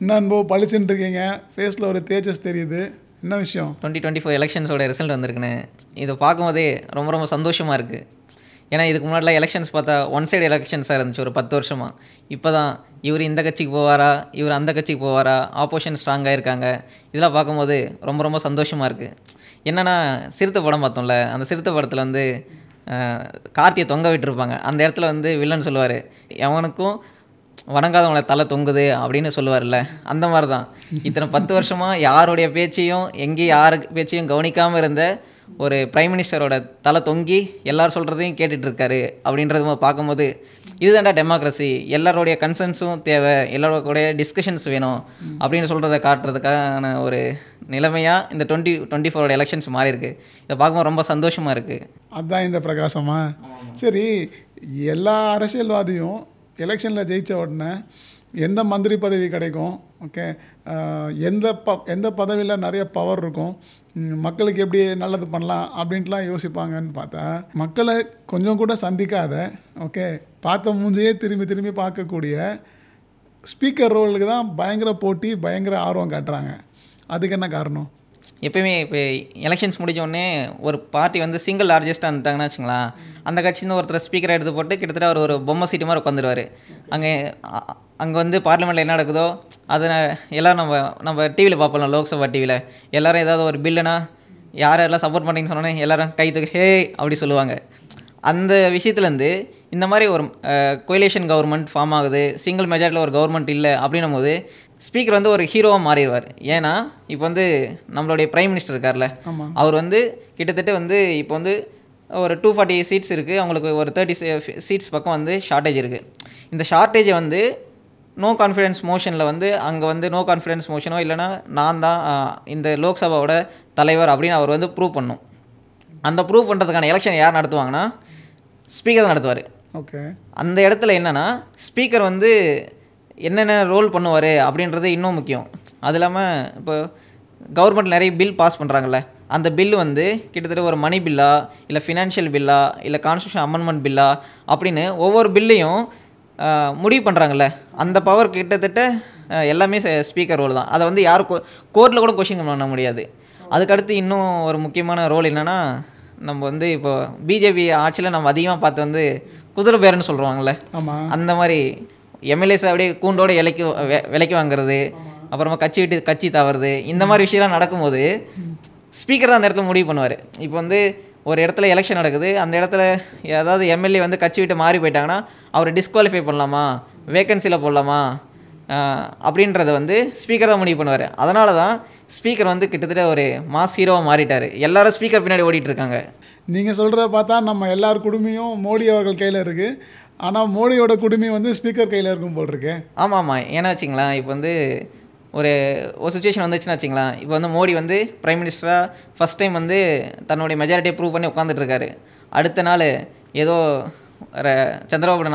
என்ன அன்போ பளிச்சுன்னு இருக்கீங்க, ஃபேஸில் ஒரு தேஜஸ் தெரியுது, என்ன விஷயம்? 2024 எலெக்ஷன்ஸோட ரிசல்ட் வந்திருக்குன்னு இதை பார்க்கும்போதே ரொம்ப ரொம்ப சந்தோஷமாக இருக்குது. ஏன்னா இதுக்கு முன்னாடிலாம் எலெக்ஷன்ஸ் பார்த்தா ஒன் சைடு எலெக்ஷன்ஸாக இருந்துச்சு ஒரு 10 வருஷமாக. இப்போ தான் இவர் இந்த கட்சிக்கு போவாரா, இவர் அந்த கட்சிக்கு போவாரா, ஆப்போசிஷன் ஸ்ட்ராங்காக இருக்காங்க. இதெல்லாம் பார்க்கும்போது ரொம்ப ரொம்ப சந்தோஷமாக இருக்குது. என்னென்னா சிறுத்தை படம் பார்த்தோம்ல, அந்த சிறுத்தை படத்தில் வந்து கார்த்தியை தொங்க விட்டுருப்பாங்க. அந்த இடத்துல வந்து வில்லன் சொல்லுவார், எவனுக்கும் வணங்காதவங்கள தலை தொங்குது அப்படின்னு சொல்லுவார்ல, அந்த மாதிரி தான் இத்தனை 10 வருஷமாக யாருடைய பேச்சையும் எங்கேயும் யாரு பேச்சையும் கவனிக்காமல் இருந்த ஒரு பிரைம் மினிஸ்டரோட தலை தொங்கி எல்லாரும் சொல்கிறதையும் கேட்டுட்ருக்காரு அப்படின்றது பார்க்கும்போது இதுதான்டா டெமோக்ரஸி, எல்லாரோடைய கன்சர்ன்ஸும் தேவை, எல்லாரோடைய டிஸ்கஷன்ஸ் வேணும் அப்படின்னு சொல்கிறத காட்டுறதுக்கான ஒரு நிலைமையாக இந்த 2024 எலெக்ஷன்ஸ் மாறி இருக்குது. இதை பார்க்கும்போது ரொம்ப சந்தோஷமாக இருக்குது. அதுதான் இந்த பிரகாசமா. சரி, எல்லா அரசியல்வாதியும் எலெக்ஷனில் ஜெயித்த உடனே எந்த மந்திரி பதவி கிடைக்கும், ஓகே, எந்த பதவியில் நிறைய பவர் இருக்கும், மக்களுக்கு எப்படி நல்லது பண்ணலாம் அப்படின்ட்டுலாம் யோசிப்பாங்கன்னு பார்த்தா, மக்களை கொஞ்சம் கூட சந்திக்காத, ஓகே, பார்த்த மூஞ்சியே திரும்பி திரும்பி பார்க்கக்கூடிய ஸ்பீக்கர் ரோலுக்கு தான் பயங்கர போட்டி, பயங்கர ஆர்வம் காட்டுறாங்க. அதுக்கு என்ன காரணம்? எப்பயுமே இப்போ எலெக்ஷன்ஸ் முடிஞ்சோடனே ஒரு பார்ட்டி வந்து சிங்கிள் லார்ஜஸ்ட்டாக இருந்துட்டாங்கன்னு வச்சுங்களேன், அந்த கட்சியிருந்து ஒருத்தர் ஸ்பீக்கரை எடுத்து போட்டு கிட்டத்தட்ட அவர் ஒரு பொம்மை சீட்டு மாதிரி உட்காந்துருவார். அங்கே வந்து பார்லிமெண்ட்டில் என்ன நடக்குதோ அதை எல்லோரும் நம்ம டிவியில் பார்ப்போம், லோக்சபா டிவியில் எல்லோரும் ஏதாவது ஒரு பில்லுனா யாரெல்லாம் சப்போர்ட் பண்ணுறீங்கன்னு சொன்னோன்னே எல்லோரும் கை தூக்கி ஹே அப்படி சொல்லுவாங்க. அந்த விஷயத்துலேருந்து இந்த மாதிரி ஒரு கோயிலேஷன் கவர்மெண்ட் ஃபார்ம் ஆகுது, சிங்கிள் மெஜாரிட்டியில் ஒரு கவர்மெண்ட் இல்லை அப்படின்னும் போது ஸ்பீக்கர் வந்து ஒரு ஹீரோவாக மாறிடுவார். ஏன்னா இப்போ வந்து நம்மளுடைய பிரைம் மினிஸ்டர் இருக்கார்ல, அவர் வந்து கிட்டத்தட்ட வந்து இப்போ வந்து ஒரு 240 சீட்ஸ் இருக்குது, அவங்களுக்கு ஒரு 30 சீட்ஸ் பக்கம் வந்து ஷார்ட்டேஜ் இருக்குது. இந்த ஷார்ட்டேஜை வந்து நோ கான்ஃபிடன்ஸ் மோஷனில் வந்து அங்கே வந்து நோ கான்ஃபிடன்ஸ் மோஷனோ இல்லைனா நான் தான் இந்த லோக்சபாவோட தலைவர் அப்படின்னு அவர் வந்து ப்ரூவ் பண்ணணும். அந்த ப்ரூவ் பண்ணுறதுக்கான எலெக்ஷன் யார் நடத்துவாங்கன்னா ஸ்பீக்கர் தான் நடத்துவார். ஓகே, அந்த இடத்துல என்னென்னா ஸ்பீக்கர் வந்து என்னென்ன ரோல் பண்ணுவார் அப்படின்றது இன்னும் முக்கியம். அது இல்லாமல் இப்போ கவர்மெண்ட் நிறைய பில் பாஸ் பண்ணுறாங்கல்ல, அந்த பில்லு வந்து கிட்டத்தட்ட ஒரு மணி பில்லா இல்லை ஃபினான்ஷியல் பில்லா இல்லை கான்ஸ்டியூஷன் அமெண்ட்மெண்ட் பில்லா அப்படின்னு ஒவ்வொரு பில்லையும் முடிவு பண்ணுறாங்கல்ல, அந்த பவர் கிட்டத்தட்ட எல்லாமே ஸ்பீக்கர் ரோல் தான். அதை வந்து யாரும் கோர்ட்டில் கூட கொஷின் பண்ண முடியாது. அதுக்கடுத்து இன்னும் ஒரு முக்கியமான ரோல் என்னென்னா, நம்ம வந்து இப்போ பிஜேபி ஆட்சியில் நம்ம அதிகமாக பார்த்து வந்து குதிரை பேரன்னு சொல்கிறாங்கல்ல, அந்த மாதிரி எம்எல்ஏஸ் அப்படியே கூண்டோட விலைக்கு வாங்குறது, அப்புறமா கட்சி விட்டு கட்சி தவறுது, இந்த மாதிரி விஷயம்லாம் நடக்கும்போது ஸ்பீக்கர் தான் அந்த இடத்துல முடிவு பண்ணுவார். இப்போ வந்து ஒரு இடத்துல எலெக்ஷன் நடக்குது, அந்த இடத்துல ஏதாவது எம்எல்ஏ வந்து கட்சி விட்டு மாறி போயிட்டாங்கன்னா அவரை டிஸ்குவாலிஃபை பண்ணலாமா, வேக்கன்சியில் போடலாமா அப்படின்றத வந்து ஸ்பீக்கர் தான் முடிவு பண்ணுவார். அதனால தான் ஸ்பீக்கர் வந்து கிட்டத்தட்ட ஒரு மாஸ் ஹீரோவாக மாறிட்டார். எல்லாரும் ஸ்பீக்கர் பின்னாடி ஓடிட்டுருக்காங்க. நீங்கள் சொல்கிறத பார்த்தா நம்ம எல்லார் குடுமையும் மோடி அவர்கள் கையில் இருக்குது, ஆனால் மோடியோட குடுமி வந்து ஸ்பீக்கர் கையில் இருக்கும் போல் இருக்கு. ஆமாம், ஏன்னா வச்சிங்களேன், இப்போ வந்து ஒரு சுச்சுவேஷன் வந்துச்சுன்னா வச்சிங்களேன், இப்போ வந்து மோடி வந்து பிரைம் மினிஸ்டராக ஃபஸ்ட் டைம் வந்து தன்னுடைய மெஜாரிட்டியை ப்ரூவ் பண்ணி உட்காந்துட்ருக்காரு. அடுத்த நாள் ஏதோ சந்திரபாபு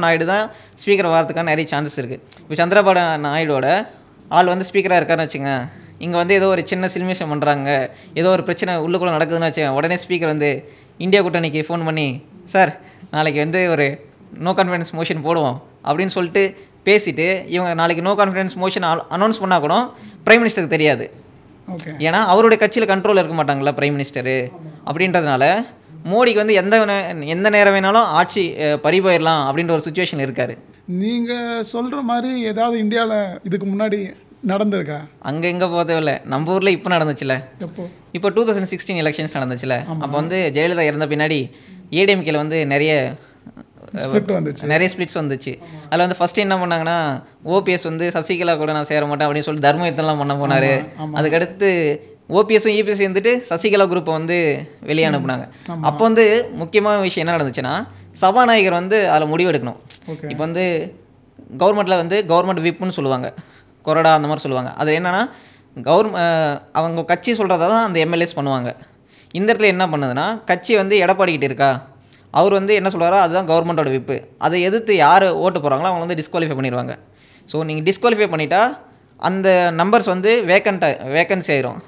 நாயுடு தான் ஸ்பீக்கர் வரதுக்கான நிறைய சான்சஸ் இருக்குது. இப்போ சந்திரபாபு நாயுடோட ஆள் வந்து ஸ்பீக்கராக இருக்காருன்னு வச்சுங்க, இங்கே வந்து ஏதோ ஒரு சின்ன சில்மிஷம் பண்ணுறாங்க, ஏதோ ஒரு பிரச்சனை உள்ளுக்குள்ளே நடக்குதுன்னு வச்சுங்க, உடனே ஸ்பீக்கர் வந்து இந்தியா கூட்டணிக்கு ஃபோன் பண்ணி, சார் நாளைக்கு வந்து ஒரு நோ கான்ஃபிடன்ஸ் மோஷன் போடுவோம் அப்படின்னு சொல்லிட்டு பேசிவிட்டு இவங்க நாளைக்கு நோ கான்ஃபிடன்ஸ் மோஷன் அனௌன்ஸ் பண்ணால் கூட பிரைம் மினிஸ்டருக்கு தெரியாது. ஏன்னா அவருடைய கட்சியில் கண்ட்ரோல் இருக்க மாட்டாங்களா பிரைம் மினிஸ்டரு. அப்படின்றதுனால மோடிக்கு வந்து எந்த நேரம் வேணாலும் ஆட்சி பறிபோயிடலாம் அப்படின்ற ஒரு சுச்சுவேஷன் இருக்கார். நீங்கள் சொல்கிற மாதிரி ஏதாவது இந்தியாவில் இதுக்கு முன்னாடி நடந்திருக்கா? அங்கே எங்கே போகவே நம்ம ஊரில் இப்போ நடந்துச்சுல, இப்போ 2016 எலெக்ஷன்ஸ் நடந்துச்சுல, அப்போ வந்து ஜெயலலிதா இறந்த பின்னாடி ஏடிஎம்கேல வந்து நிறைய ஸ்பிளிட்ஸ் வந்துச்சு. அதில் வந்து ஃபஸ்ட்டு என்ன பண்ணாங்கன்னா, ஓபிஎஸ் வந்து சசிகலா கூட நான் சேர மாட்டேன் அப்படின்னு சொல்லி தர்ம யுத்தம்லாம் பண்ண போனார். அதுக்கடுத்து ஓபிஎஸும் இபிஎஸ் இருந்துட்டு சசிகலா குரூப்பை வந்து வெளியே அனுப்புனாங்க. அப்போ வந்து முக்கியமான விஷயம் என்ன நடந்துச்சுன்னா, சபாநாயகர் வந்து அதில் முடிவெடுக்கணும். இப்போ வந்து கவர்மெண்ட்டில் வந்து கவர்மெண்ட் விப்புன்னு சொல்லுவாங்க, கொறடா அந்த மாதிரி சொல்லுவாங்க. அது என்னென்னா அவங்க கட்சி சொல்கிறதா தான் அந்த எம்எல்ஏஸ் பண்ணுவாங்க. இந்த இடத்துல என்ன பண்ணுதுன்னா, கட்சி வந்து எடப்பாடிக்கிட்டு இருக்கா, அவர் வந்து என்ன சொல்கிறாரோ அதுதான் கவர்மெண்ட்டோட விப்பு. அதை எதிர்த்து யார் ஓட்டு போகிறாங்களோ அவங்க வந்து டிஸ்குவாலிஃபை பண்ணிடுவாங்க. ஸோ நீங்கள் டிஸ்குவாலிஃபை பண்ணிட்டா அந்த நம்பர்ஸ் வந்து வேக்கன்சி ஆயிரும்.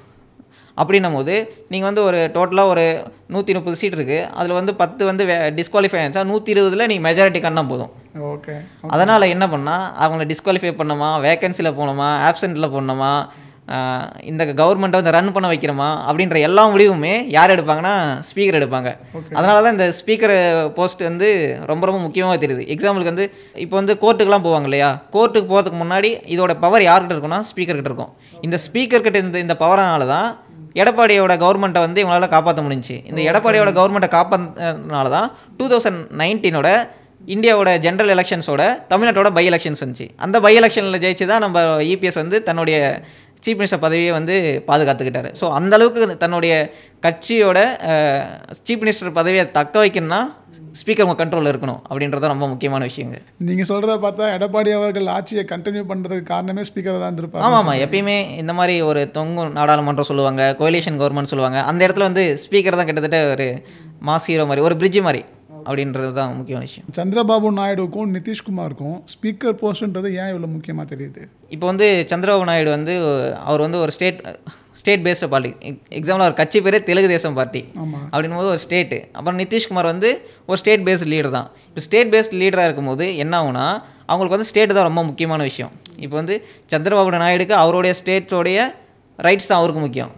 அப்படின்னும் போது நீங்கள் வந்து ஒரு டோட்டலாக ஒரு 130 சீட் இருக்குது, அதில் வந்து 10 வந்து டிஸ்குவாலிஃபை ஆகிடுச்சா 120 நீங்கள் மெஜாரிட்டி கண்ணா போதும். ஓகே. அதனால் என்ன பண்ணால் அவங்கள டிஸ்குவாலிஃபை பண்ணணுமா, வேக்கன்சியில் போகணுமா, ஆப்சென்ட்டில் போடணுமா, இந்த கவர்மெண்ட்டை வந்து ரன் பண்ண வைக்கிறோமா அப்படின்ற எல்லா முடிவுமே யார் எடுப்பாங்கன்னா ஸ்பீக்கர் எடுப்பாங்க. அதனால தான் இந்த ஸ்பீக்கர் போஸ்ட் வந்து ரொம்ப ரொம்ப முக்கியமாக தெரியுது. எக்ஸாம்பிளுக்கு வந்து இப்போ வந்து கோர்ட்டுக்கெலாம் போவாங்க இல்லையா, கோர்ட்டுக்கு போகிறதுக்கு முன்னாடி இதோட பவர் யார்கிட்ட இருக்குன்னா ஸ்பீக்கர்கிட்ட இருக்கும். இந்த ஸ்பீக்கர்கிட்ட இந்த பவரானால தான் எடப்பாடியோட கவர்மெண்ட்டை வந்து இவங்களால் காப்பாற்ற முடிஞ்சிச்சு. இந்த எடப்பாடியோட கவர்மெண்ட்டை காப்பாற்றினால தான் 2019 இந்தியாவோட ஜென்ரல் எலெக்ஷன்ஸோட தமிழ்நாட்டோட பை எலெக்ஷன்ஸ் வந்துச்சு. அந்த பை எலெக்ஷனில் ஜெயிச்சு தான் நம்ம இபிஎஸ் வந்து தன்னுடைய சீஃப் மினிஸ்டர் பதவியை வந்து பாதுகாத்துக்கிட்டாரு. ஸோ அந்தளவுக்கு தன்னுடைய கட்சியோட சீஃப் மினிஸ்டர் பதவியை தக்க வைக்கணும்னா ஸ்பீக்கர் உங்கள் கண்ட்ரோலில் இருக்கணும் அப்படின்றது ரொம்ப முக்கியமான விஷயங்க. நீங்கள் சொல்கிறத பார்த்தா எடப்பாடி அவர்கள் ஆட்சியை கண்டினியூ பண்ணுறதுக்கு காரணமே ஸ்பீக்கர் தான் இருப்பாங்க. ஆமாம், எப்பயுமே இந்த மாதிரி ஒரு தொங்கும் நாடாளுமன்றம் சொல்லுவாங்க, கோலிஷன் கவர்மெண்ட் சொல்லுவாங்க, அந்த இடத்துல வந்து ஸ்பீக்கர் தான் கிட்டத்தட்ட ஒரு மாஸ் ஹீரோ மாதிரி, ஒரு பிரிட்ஜ் மாதிரி அப்படின்றது தான் முக்கியமான விஷயம். சந்திரபாபு நாயுடுக்கும் நிதிஷ்குமாருக்கும் ஸ்பீக்கர் போஸ்ட்ன்றது ஏன் இவ்வளோ முக்கியமாக தெரியுது? இப்போ வந்து சந்திரபாபு நாயுடு வந்து அவர் வந்து ஒரு ஸ்டேட் பேஸ்டு பார்ட்டி. எக்ஸாம்பிள் அவர் கட்சி பேரே தெலுங்கு தேசம் பார்ட்டி அப்படின்னும் போது ஒரு ஸ்டேட்டு. அப்புறம் நிதிஷ்குமார் வந்து ஒரு ஸ்டேட் பேஸ்டு லீடர் தான். இப்போ ஸ்டேட் பேஸ்டு லீடராக இருக்கும்போது என்ன ஆகுனா அவங்களுக்கு வந்து ஸ்டேட்டு தான் ரொம்ப முக்கியமான விஷயம். இப்போ வந்து சந்திரபாபு நாயுடுக்கு அவருடைய ஸ்டேட்டோடைய ரைட்ஸ் தான் அவருக்கு முக்கியம்.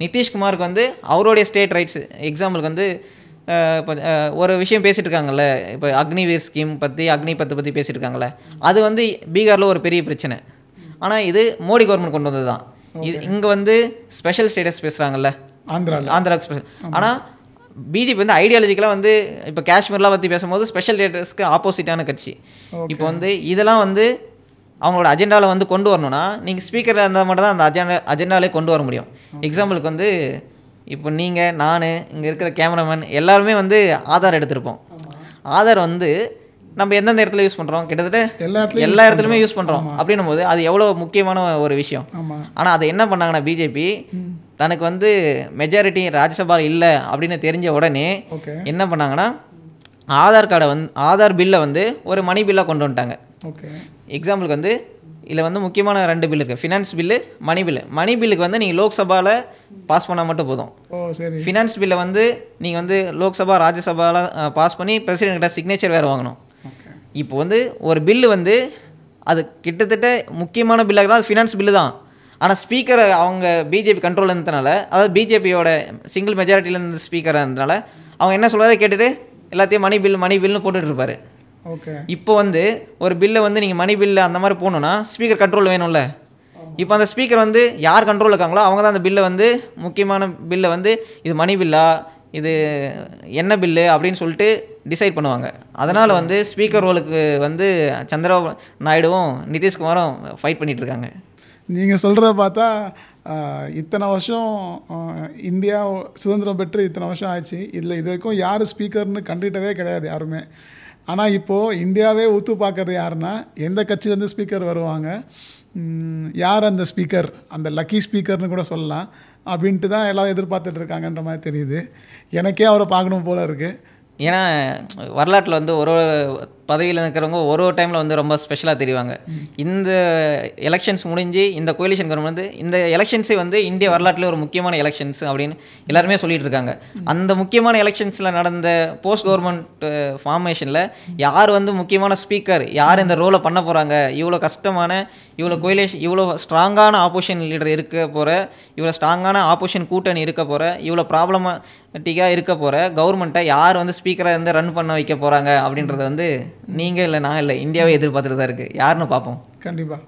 நிதிஷ்குமாருக்கு வந்து அவருடைய ஸ்டேட் ரைட்ஸ். எக்ஸாம்பிளுக்கு வந்து இப்போ ஒரு விஷயம் பேசிகிட்டு இருக்காங்கல்ல, இப்போ அக்னிவீர் ஸ்கீம் பற்றி, அக்னிபத் பற்றி பேசிகிட்டு இருக்காங்கல்ல, அது வந்து பீகாரில் ஒரு பெரிய பிரச்சனை. ஆனால் இது மோடி கவர்மெண்ட் கொண்டு வந்தது தான். இது இங்கே வந்து ஸ்பெஷல் ஸ்டேட்டஸ் பேசுகிறாங்கல்ல, ஆந்திராவுக்கு ஸ்பெஷல். ஆனால் பிஜேபி வந்து ஐடியாலஜிக்கலாக வந்து இப்போ காஷ்மீர்லாம் பற்றி பேசும்போது ஸ்பெஷல் ஸ்டேட்டஸ்க்கு ஆப்போசிட்டான கட்சி. இப்போ வந்து இதெல்லாம் வந்து அவங்களோட அஜெண்டாவில் வந்து கொண்டு வரணும்னா நீங்கள் ஸ்பீக்கர் இருந்தால் மட்டும் தான் அந்த அஜெண்டாவிலே கொண்டு வர முடியும். எக்ஸாம்பிளுக்கு வந்து இப்போ நீங்கள், நான், இங்கே இருக்கிற கேமராமேன் எல்லாருமே வந்து ஆதார் எடுத்திருப்போம். ஆதார் வந்து நம்ம எந்தெந்த இடத்துல யூஸ் பண்ணுறோம், கிட்டத்தட்ட எல்லா இடத்துலையுமே யூஸ் பண்ணுறோம். அப்படின்னும் போது அது எவ்வளோ முக்கியமான ஒரு விஷயம். ஆனால் அதை என்ன பண்ணாங்கன்னா பிஜேபி தனக்கு வந்து மெஜாரிட்டி ராஜ்யசபா இல்லை அப்படின்னு தெரிஞ்ச உடனே என்ன பண்ணாங்கன்னா ஆதார் பில்லை வந்து ஒரு மணி பில்லாக கொண்டு வந்துட்டாங்க. எக்ஸாம்பிளுக்கு வந்து இதில் வந்து முக்கியமான 2 பில் இருக்குது, ஃபினான்ஸ் பில்லு, மணி பில்லு. மணி பில்லுக்கு வந்து நீங்கள் லோக்சபாவில் பாஸ் பண்ணால் மட்டும் போதும். ஃபினான்ஸ் பில்லை வந்து நீங்கள் வந்து லோக்சபா ராஜ்யசபாவில் பாஸ் பண்ணி பிரசிடென்ட்கிட்ட சிக்னேச்சர் வேறு வாங்கணும். இப்போ வந்து ஒரு பில்லு வந்து அது கிட்டத்தட்ட முக்கியமான பில்லாக தான், அது ஃபினான்ஸ் பில்லு தான். ஆனால் ஸ்பீக்கர் அவங்க பிஜேபி கண்ட்ரோல் இருந்ததுனால, அதாவது பிஜேபியோட சிங்கிள் மெஜாரிட்டியிலேருந்து ஸ்பீக்கராக இருந்ததுனால அவங்க என்ன சொல்கிறாரு கேட்டுட்டு எல்லாத்தையும் மணி பில்னு போட்டுட்டு இருப்பாரு. இப்போ வந்து ஒரு பில்லை வந்து நீங்கள் மணி பில்லு அந்த மாதிரி போகணுன்னா ஸ்பீக்கர் கண்ட்ரோல் வேணும்ல. இப்போ அந்த ஸ்பீக்கர் வந்து யார் கண்ட்ரோல் இருக்காங்களோ அவங்க தான் அந்த பில்லை வந்து, முக்கியமான பில்லை வந்து இது மணி பில்லா, இது என்ன பில்லு அப்படின்னு சொல்லிட்டு டிசைட் பண்ணுவாங்க. அதனால் வந்து ஸ்பீக்கர் ரோலுக்கு வந்து சந்திரபாபு நாயுடுவும் நிதிஷ்குமாரும் ஃபைட் பண்ணிகிட்ருக்காங்க. நீங்கள் சொல்கிறத பார்த்தா இத்தனை வருஷம் இந்தியா சுதந்திரம் பெற்று இத்தனை வருஷம் ஆயிடுச்சு, இதில் இது வரைக்கும் யார் ஸ்பீக்கர்னு கண்டுகிட்டதே கிடையாது யாருமே. ஆனால் இப்போது இந்தியாவே ஒத்து பார்க்குறது யாருன்னா எந்த கட்சியிலேருந்து ஸ்பீக்கர் வருவாங்க, யார் அந்த ஸ்பீக்கர், அந்த லக்கி ஸ்பீக்கர்னு கூட சொல்லலாம் அப்படின்ட்டு தான் எல்லோரும் எதிர்பார்த்துட்டு இருக்காங்கன்ற மாதிரி தெரியுது. எனக்கே அவரை பார்க்கணும் போல் இருக்குது. ஏன்னா வரலாற்றில் வந்து ஒரு பதவியில் இருக்கிறவங்க ஒரு டைமில் வந்து ரொம்ப ஸ்பெஷலாக தெரிவாங்க. இந்த எலெக்ஷன்ஸ் முடிஞ்சு இந்த கோலிஷன் கவர்மெண்ட் வந்து இந்த எலெக்ஷன்ஸே வந்து இந்திய வரலாற்றில் ஒரு முக்கியமான எலெக்ஷன்ஸ் அப்படின்னு எல்லாருமே சொல்லிட்டு இருக்காங்க. அந்த முக்கியமான எலெக்ஷன்ஸில் நடந்த போஸ்ட் கவர்மெண்ட் ஃபார்மேஷனில் யார் வந்து முக்கியமான ஸ்பீக்கர், யார் இந்த ரோலை பண்ண போகிறாங்க, இவ்வளோ கஷ்டமான, இவ்வளோ கோலிஷன், இவ்வளோ ஸ்ட்ராங்கான ஆப்போசிஷன் லீடர் இருக்க போகிற, இவ்வளோ ஸ்ட்ராங்கான ஆப்போசிஷன் கூட்டணி இருக்க போகிற, இவ்வளோ ப்ராப்ளமேட்டிக்காக இருக்க போகிற கவர்மெண்ட்டை யார் வந்து ஸ்பீக்கராக இருந்து ரன் பண்ண வைக்க போகிறாங்க அப்படின்றத வந்து நீங்கள் இல்லை, நான் இல்லை, இந்தியாவே எதிர்பார்த்துட்டு தான் இருக்குது. யாருன்னு பார்ப்போம். கண்டிப்பாக.